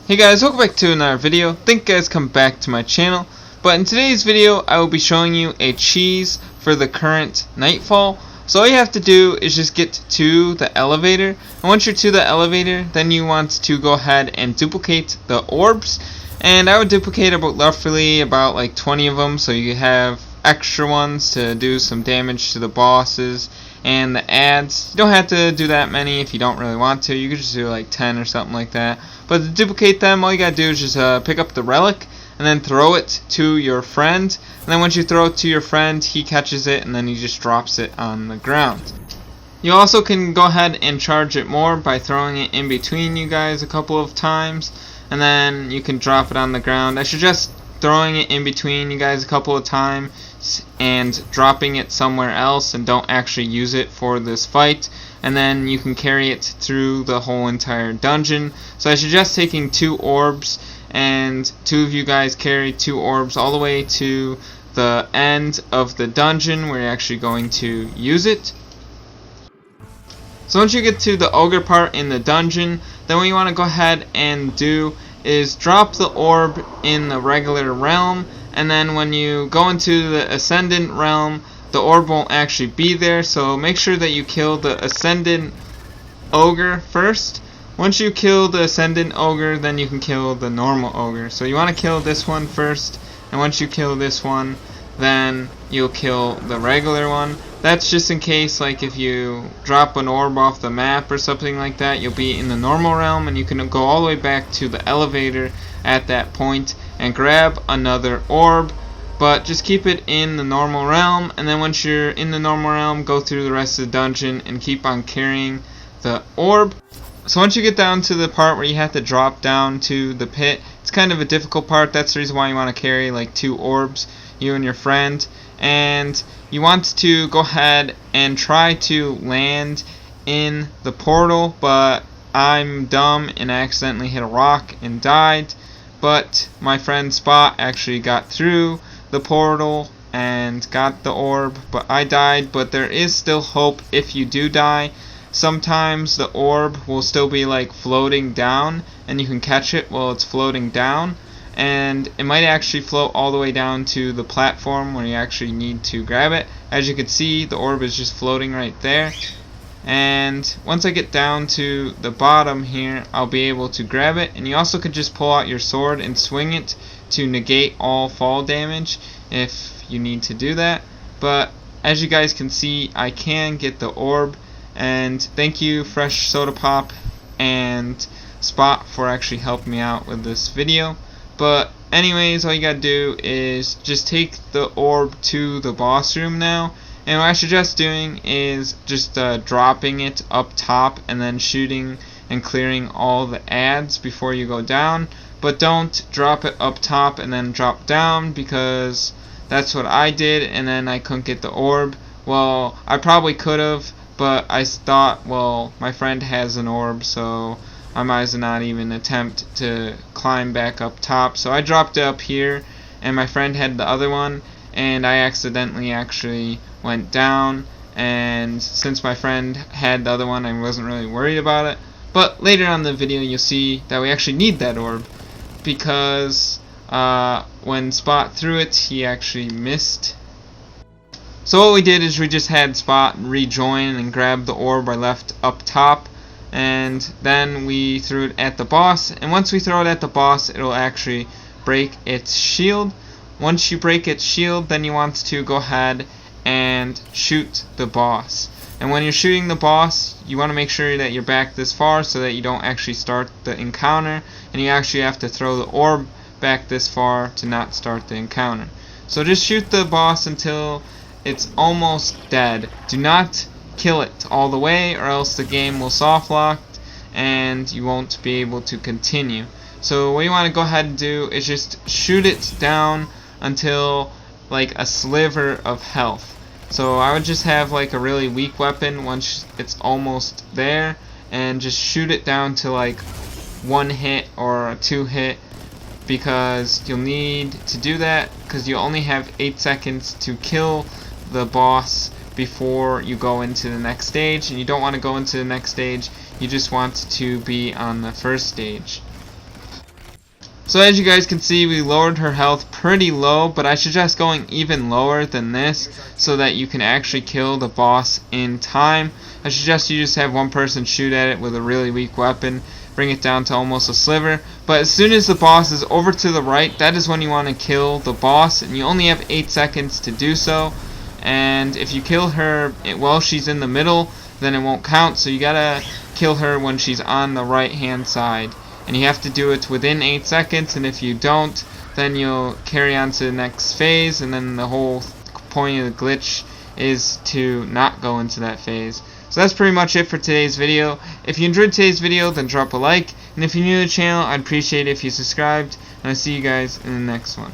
Hey guys, welcome back to another video. Thank you guys come back to my channel. But in today's video, I will be showing you a cheese for the current Nightfall. So all you have to do is just get to the elevator. And once you're to the elevator, then you want to go ahead and duplicate the orbs. And I would duplicate roughly about like 20 of them, so you have extra ones to do some damage to the bosses and the ads. You don't have to do that many if you don't really want to. You could just do like 10 or something like that. But to duplicate them, all you gotta do is just pick up the relic and then throw it to your friend. And then once you throw it to your friend, he catches it and then he just drops it on the ground. You also can go ahead and charge it more by throwing it in between you guys a couple of times, and then you can drop it on the ground. I suggest throwing it in between you guys a couple of times and dropping it somewhere else, and don't actually use it for this fight, and then you can carry it through the whole entire dungeon. So I suggest taking 2 orbs, and 2 of you guys carry 2 orbs all the way to the end of the dungeon where you're actually going to use it. So once you get to the ogre part in the dungeon, then what you want to go ahead and do is drop the orb in the regular realm, and then when you go into the ascendant realm, the orb won't actually be there. So make sure that you kill the ascendant ogre first. Once you kill the ascendant ogre, then you can kill the normal ogre. So you want to kill this one first, and once you kill this one, then you'll kill the regular one. That's just in case, like, if you drop an orb off the map or something like that, you'll be in the normal realm, and you can go all the way back to the elevator at that point and grab another orb. But just keep it in the normal realm, and then once you're in the normal realm, go through the rest of the dungeon and keep on carrying the orb. So once you get down to the part where you have to drop down to the pit, it's kind of a difficult part. That's the reason why you want to carry like 2 orbs, you and your friend. And you want to go ahead and try to land in the portal, but I'm dumb and I accidentally hit a rock and died. But my friend Spot actually got through the portal and got the orb, but I died. But there is still hope if you do die. Sometimes the orb will still be like floating down, and you can catch it while it's floating down, and it might actually float all the way down to the platform where you actually need to grab it. As you can see, the orb is just floating right there, and once I get down to the bottom here, I'll be able to grab it. And you also could just pull out your sword and swing it to negate all fall damage if you need to do that. But as you guys can see, I can get the orb, and thank you Fresh Soda Pop and Spot for actually helping me out with this video. But anyways, all you gotta do is just take the orb to the boss room now. And what I suggest doing is just dropping it up top and then shooting and clearing all the ads before you go down. But don't drop it up top and then drop down, because that's what I did and then I couldn't get the orb. Well, I probably could have, but I thought, well, my friend has an orb, so I might as well not even attempt to climb back up top. So I dropped it up here, and my friend had the other one, and I accidentally actually went down. And since my friend had the other one, I wasn't really worried about it. But later on in the video, you'll see that we actually need that orb, because when Spot threw it, he actually missed. So what we did is we just had Spot rejoin and grab the orb I left up top, and then we threw it at the boss. And once we throw it at the boss, it'll actually break its shield. Once you break its shield, then you want to go ahead and shoot the boss. And when you're shooting the boss, you want to make sure that you're back this far so that you don't actually start the encounter, and you actually have to throw the orb back this far to not start the encounter. So just shoot the boss until it's almost dead. Do not kill it all the way, or else the game will soft lock and you won't be able to continue. So what you want to go ahead and do is just shoot it down until like a sliver of health. So I would just have like a really weak weapon once it's almost there, and just shoot it down to like 1 hit or a 2 hit, because you'll need to do that because you only have 8 seconds to kill the boss before you go into the next stage, and you don't want to go into the next stage, you just want to be on the first stage. So as you guys can see, we lowered her health pretty low, but I suggest going even lower than this so that you can actually kill the boss in time. I suggest you just have one person shoot at it with a really weak weapon, bring it down to almost a sliver. But as soon as the boss is over to the right, that is when you want to kill the boss, and you only have 8 seconds to do so. And if you kill her while she's in the middle, then it won't count, so you gotta kill her when she's on the right hand side. And you have to do it within 8 seconds, and if you don't, then you'll carry on to the next phase, and then the whole point of the glitch is to not go into that phase. So that's pretty much it for today's video. If you enjoyed today's video, then drop a like, and if you're new to the channel, I'd appreciate it if you subscribed, and I'll see you guys in the next one.